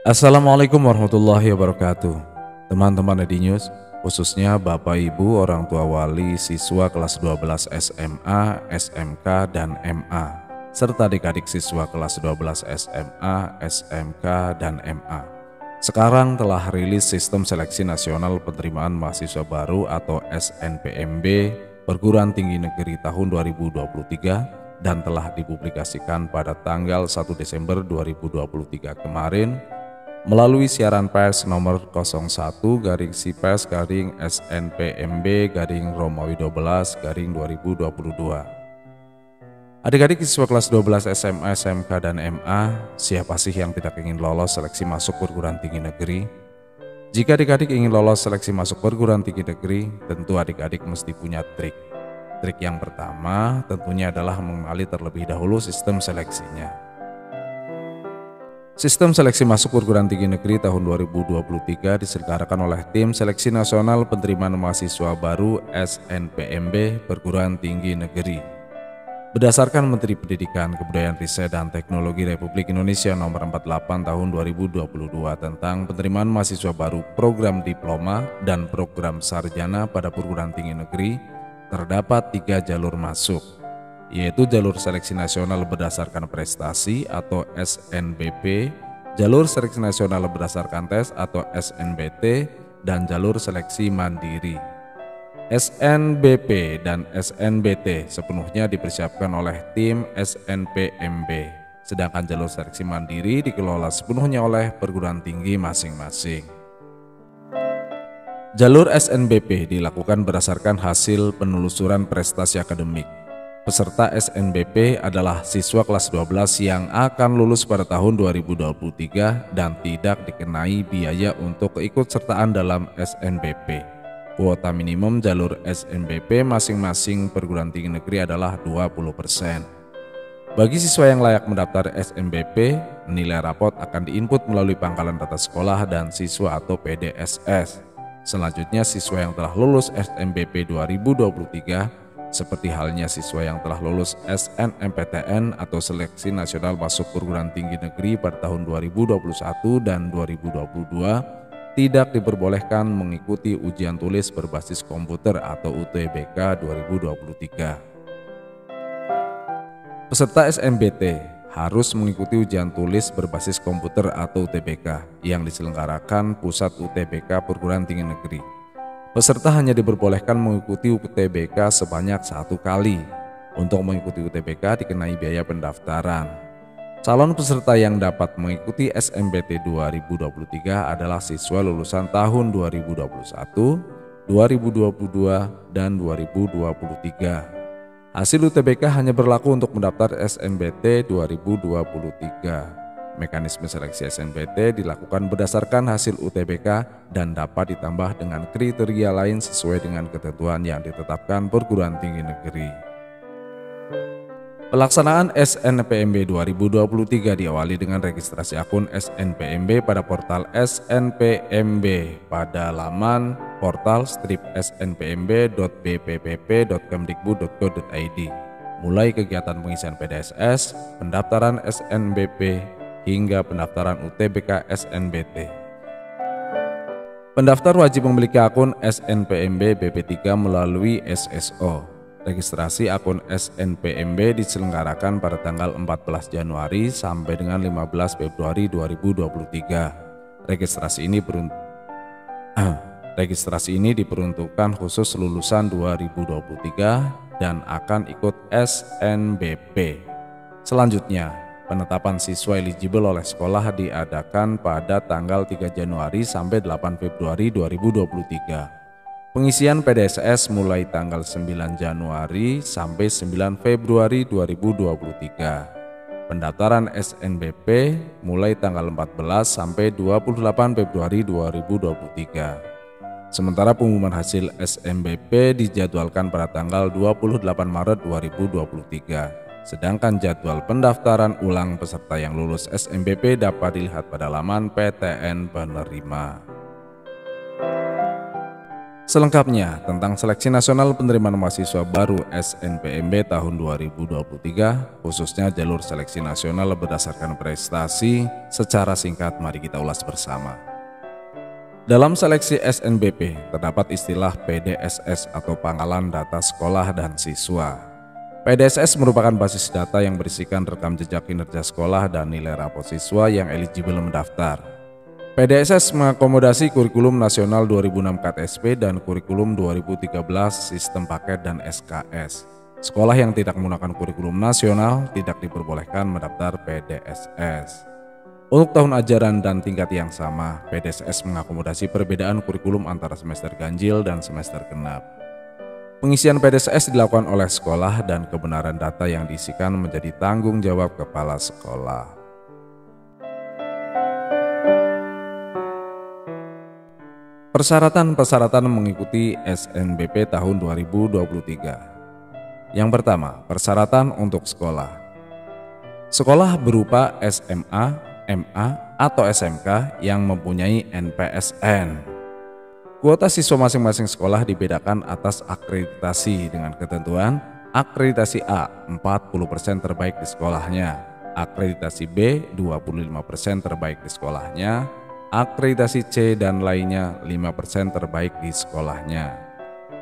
Assalamualaikum warahmatullahi wabarakatuh. Teman-teman Edinews, khususnya Bapak Ibu orang tua wali siswa kelas 12 SMA, SMK, dan MA, serta adik-adik siswa kelas 12 SMA, SMK, dan MA. Sekarang telah rilis Sistem Seleksi Nasional Penerimaan Mahasiswa Baru atau SNPMB Perguruan Tinggi Negeri tahun 2023 dan telah dipublikasikan pada tanggal 1 Desember 2023 kemarin melalui siaran pers nomor 01/SNPMB/Romawi 12/2022. Adik-adik siswa kelas 12 SMA, SMK, dan MA, siapa sih yang tidak ingin lolos seleksi masuk perguruan tinggi negeri? Jika adik-adik ingin lolos seleksi masuk perguruan tinggi negeri, tentu adik-adik mesti punya trik. Trik yang pertama tentunya adalah mengenali terlebih dahulu sistem seleksinya. Sistem seleksi masuk perguruan tinggi negeri tahun 2023 diselenggarakan oleh Tim Seleksi Nasional Penerimaan Mahasiswa Baru SNPMB Perguruan Tinggi Negeri. Berdasarkan Menteri Pendidikan, Kebudayaan, Riset, dan Teknologi Republik Indonesia Nomor 48 Tahun 2022 tentang penerimaan mahasiswa baru program diploma dan program sarjana pada perguruan tinggi negeri, terdapat 3 jalur masuk, yaitu jalur seleksi nasional berdasarkan prestasi atau SNBP, jalur seleksi nasional berdasarkan tes atau SNBT, dan jalur seleksi mandiri. SNBP dan SNBT sepenuhnya dipersiapkan oleh tim SNPMB, sedangkan jalur seleksi mandiri dikelola sepenuhnya oleh perguruan tinggi masing-masing. Jalur SNBP dilakukan berdasarkan hasil penelusuran prestasi akademik. Peserta SNBP adalah siswa kelas 12 yang akan lulus pada tahun 2023 dan tidak dikenai biaya untuk keikutsertaan dalam SNBP. Kuota minimum jalur SNBP masing-masing perguruan tinggi negeri adalah 20%. Bagi siswa yang layak mendaftar SNBP, nilai rapot akan diinput melalui pangkalan data sekolah dan siswa atau PDSS. Selanjutnya, siswa yang telah lulus SNBP 2023 seperti halnya siswa yang telah lulus SNMPTN atau Seleksi Nasional Masuk Perguruan Tinggi Negeri pada tahun 2021 dan 2022 tidak diperbolehkan mengikuti ujian tulis berbasis komputer atau UTBK 2023. Peserta SNBT harus mengikuti ujian tulis berbasis komputer atau UTBK yang diselenggarakan Pusat UTBK Perguruan Tinggi Negeri. Peserta hanya diperbolehkan mengikuti UTBK sebanyak 1 kali. Untuk mengikuti UTBK dikenai biaya pendaftaran. Calon peserta yang dapat mengikuti SNBT 2023 adalah siswa lulusan tahun 2021, 2022, dan 2023. Hasil UTBK hanya berlaku untuk mendaftar SNBT 2023. Mekanisme seleksi SNBT dilakukan berdasarkan hasil UTBK dan dapat ditambah dengan kriteria lain sesuai dengan ketentuan yang ditetapkan perguruan tinggi negeri. Pelaksanaan SNPMB 2023 diawali dengan registrasi akun SNPMB pada portal SNPMB pada laman portal strip.snpmb.bppp.kemdikbud.go.id. Mulai kegiatan pengisian PDSS, pendaftaran SNBP, hingga pendaftaran UTBK SNBT. Pendaftar wajib memiliki akun SNPMB BP3 melalui SSO. Registrasi akun SNPMB diselenggarakan pada tanggal 14 Januari sampai dengan 15 Februari 2023. Registrasi ini diperuntukkan khusus lulusan 2023 dan akan ikut SNBP. Selanjutnya, penetapan siswa eligible oleh sekolah diadakan pada tanggal 3 Januari sampai 8 Februari 2023. Pengisian PDSS mulai tanggal 9 Januari sampai 9 Februari 2023. Pendaftaran SNBP mulai tanggal 14 sampai 28 Februari 2023. Sementara pengumuman hasil SNBP dijadwalkan pada tanggal 28 Maret 2023. Sedangkan jadwal pendaftaran ulang peserta yang lulus SNBP dapat dilihat pada laman PTN penerima. Selengkapnya tentang Seleksi Nasional Penerimaan Mahasiswa Baru SNPMB tahun 2023, khususnya jalur seleksi nasional berdasarkan prestasi, secara singkat mari kita ulas bersama. Dalam seleksi SNBP terdapat istilah PDSS atau Pangkalan Data Sekolah dan Siswa. PDSS merupakan basis data yang berisikan rekam jejak kinerja sekolah dan nilai rapot siswa yang eligible mendaftar. PDSS mengakomodasi kurikulum nasional 2006 KTSP dan kurikulum 2013 sistem paket dan SKS. Sekolah yang tidak menggunakan kurikulum nasional tidak diperbolehkan mendaftar PDSS. Untuk tahun ajaran dan tingkat yang sama, PDSS mengakomodasi perbedaan kurikulum antara semester ganjil dan semester genap. Pengisian PDSS dilakukan oleh sekolah dan kebenaran data yang diisikan menjadi tanggung jawab kepala sekolah. Persyaratan mengikuti SNBP tahun 2023. Yang pertama, persyaratan untuk sekolah. Sekolah berupa SMA, MA, atau SMK yang mempunyai NPSN. Kuota siswa masing-masing sekolah dibedakan atas akreditasi dengan ketentuan akreditasi A 40% terbaik di sekolahnya, akreditasi B 25% terbaik di sekolahnya, akreditasi C dan lainnya 5% terbaik di sekolahnya.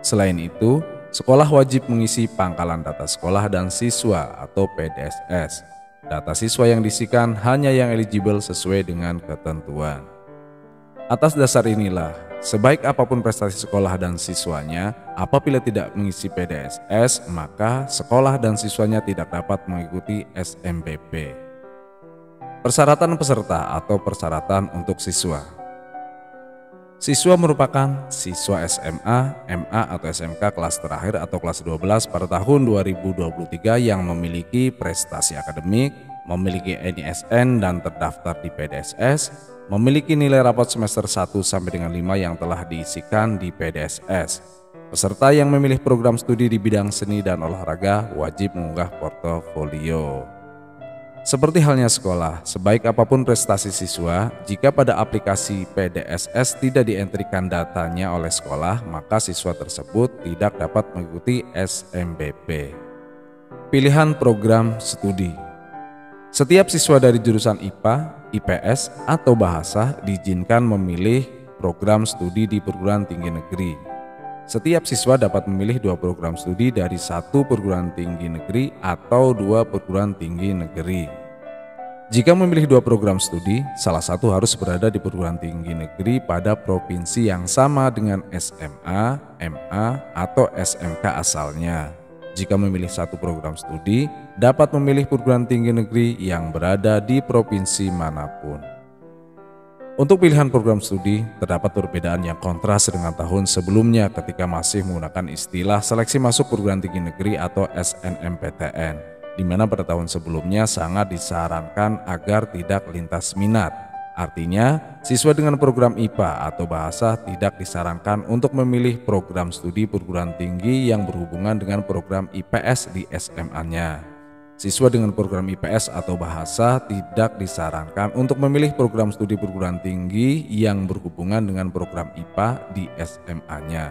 Selain itu, sekolah wajib mengisi pangkalan data sekolah dan siswa atau PDSS. Data siswa yang diisikan hanya yang eligible sesuai dengan ketentuan. Atas dasar inilah, sebaik apapun prestasi sekolah dan siswanya, apabila tidak mengisi PDSS, maka sekolah dan siswanya tidak dapat mengikuti SNBP. Persyaratan peserta atau persyaratan untuk siswa. Siswa merupakan siswa SMA, MA atau SMK kelas terakhir atau kelas 12 pada tahun 2023 yang memiliki prestasi akademik, memiliki NISN dan terdaftar di PDSS, memiliki nilai rapot semester 1 sampai dengan 5 yang telah diisikan di PDSS. Peserta yang memilih program studi di bidang seni dan olahraga wajib mengunggah portofolio. Seperti halnya sekolah, sebaik apapun prestasi siswa, jika pada aplikasi PDSS tidak dientrikan datanya oleh sekolah, maka siswa tersebut tidak dapat mengikuti SNBP. Pilihan program studi. Setiap siswa dari jurusan IPA, IPS, atau bahasa diizinkan memilih program studi di perguruan tinggi negeri. Setiap siswa dapat memilih 2 program studi dari 1 perguruan tinggi negeri atau 2 perguruan tinggi negeri. Jika memilih 2 program studi, salah satu harus berada di perguruan tinggi negeri pada provinsi yang sama dengan SMA, MA, atau SMK asalnya. Jika memilih 1 program studi, dapat memilih perguruan tinggi negeri yang berada di provinsi manapun. Untuk pilihan program studi, terdapat perbedaan yang kontras dengan tahun sebelumnya ketika masih menggunakan istilah seleksi masuk perguruan tinggi negeri atau SNMPTN, di mana pada tahun sebelumnya sangat disarankan agar tidak lintas minat. Artinya, siswa dengan program IPA atau bahasa tidak disarankan untuk memilih program studi perguruan tinggi yang berhubungan dengan program IPS di SMA-nya. Siswa dengan program IPS atau bahasa tidak disarankan untuk memilih program studi perguruan tinggi yang berhubungan dengan program IPA di SMA-nya.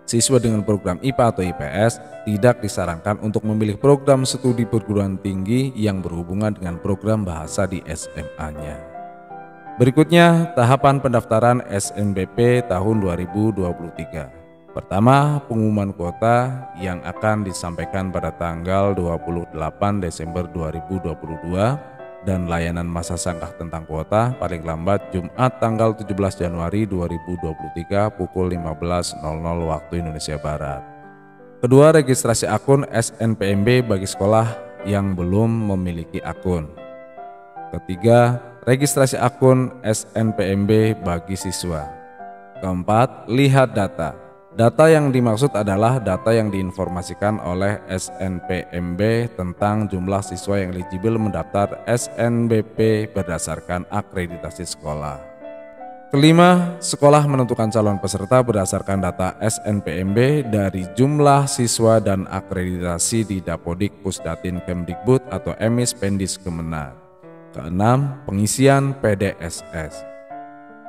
Siswa dengan program IPA atau IPS tidak disarankan untuk memilih program studi perguruan tinggi yang berhubungan dengan program bahasa di SMA-nya. Berikutnya, tahapan pendaftaran SNBP tahun 2023. Pertama, pengumuman kuota yang akan disampaikan pada tanggal 28 Desember 2022 dan layanan masa sangkah tentang kuota paling lambat Jumat tanggal 17 Januari 2023 pukul 15.00 waktu Indonesia Barat. Kedua, registrasi akun SNPMB bagi sekolah yang belum memiliki akun. Ketiga, registrasi akun SNPMB bagi siswa. Keempat, lihat data. Data yang dimaksud adalah data yang diinformasikan oleh SNPMB tentang jumlah siswa yang eligible mendaftar SNBP berdasarkan akreditasi sekolah. Kelima, sekolah menentukan calon peserta berdasarkan data SNPMB dari jumlah siswa dan akreditasi di Dapodik Pusdatin Kemdikbud atau Emis Pendis Kemenag. Keenam, pengisian PDSS.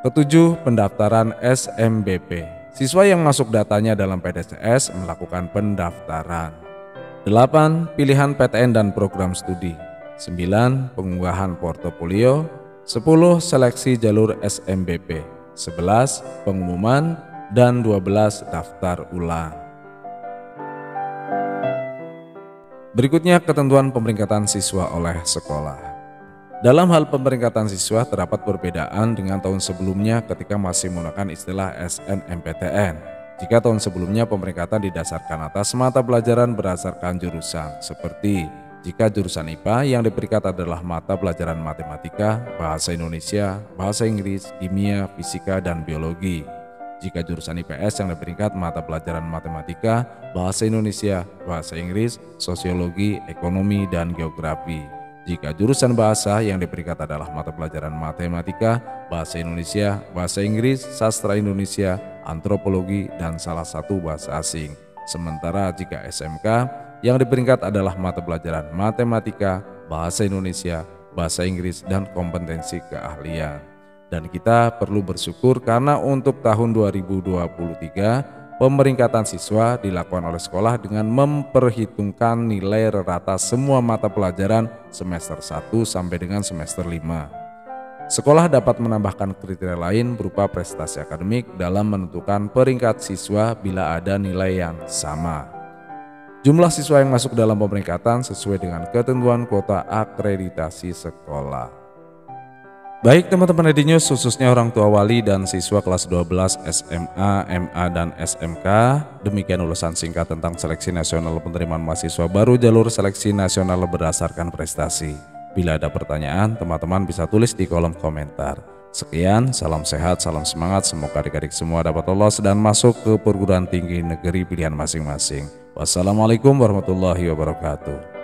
Ketujuh, pendaftaran SNBP. Siswa yang masuk datanya dalam PDCS melakukan pendaftaran. 8. Pilihan PTN dan program studi. 9. Pengunggahan portofolio. 10. Seleksi jalur SNBP. 11. Pengumuman. Dan 12. Daftar ulang. Berikutnya ketentuan pemeringkatan siswa oleh sekolah. Dalam hal pemeringkatan siswa terdapat perbedaan dengan tahun sebelumnya ketika masih menggunakan istilah SNMPTN. Jika tahun sebelumnya pemeringkatan didasarkan atas mata pelajaran berdasarkan jurusan, seperti jika jurusan IPA yang diperingkat adalah mata pelajaran matematika, bahasa Indonesia, bahasa Inggris, kimia, fisika, dan biologi. Jika jurusan IPS yang diperingkat mata pelajaran matematika, bahasa Indonesia, bahasa Inggris, sosiologi, ekonomi, dan geografi. Jika jurusan bahasa yang diperingkat adalah mata pelajaran matematika, bahasa Indonesia, bahasa Inggris, sastra Indonesia, antropologi, dan salah satu bahasa asing. Sementara jika SMK yang diperingkat adalah mata pelajaran matematika, bahasa Indonesia, bahasa Inggris, dan kompetensi keahlian. Dan kita perlu bersyukur karena untuk tahun 2023 pemeringkatan siswa dilakukan oleh sekolah dengan memperhitungkan nilai rata semua mata pelajaran semester 1 sampai dengan semester 5. Sekolah dapat menambahkan kriteria lain berupa prestasi akademik dalam menentukan peringkat siswa bila ada nilai yang sama. Jumlah siswa yang masuk dalam pemeringkatan sesuai dengan ketentuan kuota akreditasi sekolah. Baik teman-teman Edinews, khususnya orang tua wali dan siswa kelas 12 SMA, MA, dan SMK, demikian ulasan singkat tentang seleksi nasional penerimaan mahasiswa baru jalur seleksi nasional berdasarkan prestasi. Bila ada pertanyaan, teman-teman bisa tulis di kolom komentar. Sekian, salam sehat, salam semangat, semoga adik-adik semua dapat lolos dan masuk ke perguruan tinggi negeri pilihan masing-masing. Wassalamualaikum warahmatullahi wabarakatuh.